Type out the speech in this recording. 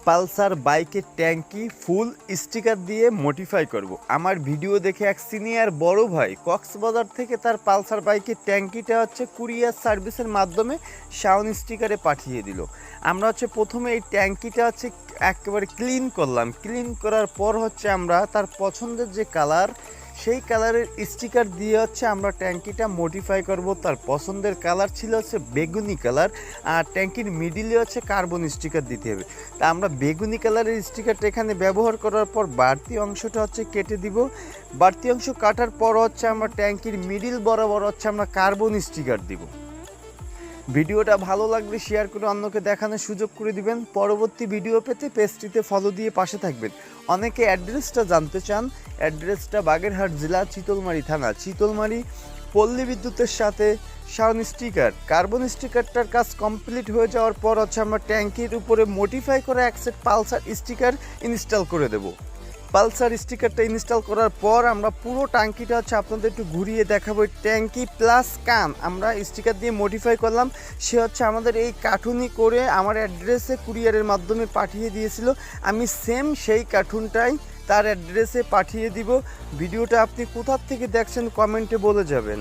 Pulsar বাইকের ট্যাঙ্কি ফুল sticker দিয়ে মডিফাই করব। আমার ভিডিও দেখে এক সিনিয়র বড় ভাই কক্সবাজার থেকে তার পালসার বাইকের ট্যাঙ্কিটা কুরিয়ার সার্ভিসের মাধ্যমে শাওন স্টিকারে পাঠিয়ে দিল। আমরা প্রথমে এই ট্যাঙ্কিটা একেবারে ক্লিন করলাম। ক্লিন করার পর আমরা তার পছন্দের যে কালার, সেই কালারের স্টিকার দিয়ে আমরা ট্যাঙ্কিটা মডিফাই করব। তার পছন্দের কালার ছিল বেগুনি কালার, আর ট্যাঙ্কির মিডিলে কার্বন স্টিকার দিতে হবে। তা আমরা বেগুনি কালারের স্টিকারটা এখানে ব্যবহার করার পর বাড়তি অংশটা কেটে দিব। বাড়তি অংশ কাটার পর আমরা ট্যাঙ্কির মিডিল বরাবর আমরা কার্বন স্টিকার দিব। ভিডিওটা ভালো লাগলে শেয়ার করে অন্যকে দেখানোর সুযোগ করে দিবেন। পরবর্তী ভিডিও পেতে পেজটিতে ফলো দিয়ে পাশে থাকবেন। অনেকে অ্যাড্রেসটা জানতে চান। অ্যাড্রেসটা বাগেরহাট জেলা, চিতলমারি থানা, চিতলমারি পল্লী বিদ্যুতের সাথে শাওন স্টিকার। কার্বন স্টিকারটার কাজ কমপ্লিট হয়ে যাওয়ার পর আমরা ট্যাঙ্কির উপরে মডিফাই করা এক সেট পালসার স্টিকার ইনস্টল করে দেব। পালসার স্টিকারটা ইনস্টল করার পর আমরা পুরো ট্যাঙ্কিটা আপনাদের একটু ঘুরিয়ে দেখাবো। ট্যাঙ্কি প্লাস কান আমরা স্টিকার দিয়ে মডিফাই করলাম। সে আমাদের এই কার্টুনই করে আমার অ্যাড্রেসে কুরিয়ারের মাধ্যমে পাঠিয়ে দিয়েছিল। আমি সেম সেই কার্টুনটাই তার অ্যাড্রেসে পাঠিয়ে দিব। ভিডিওটা আপনি কোথা থেকে দেখছেন কমেন্টে বলে যাবেন।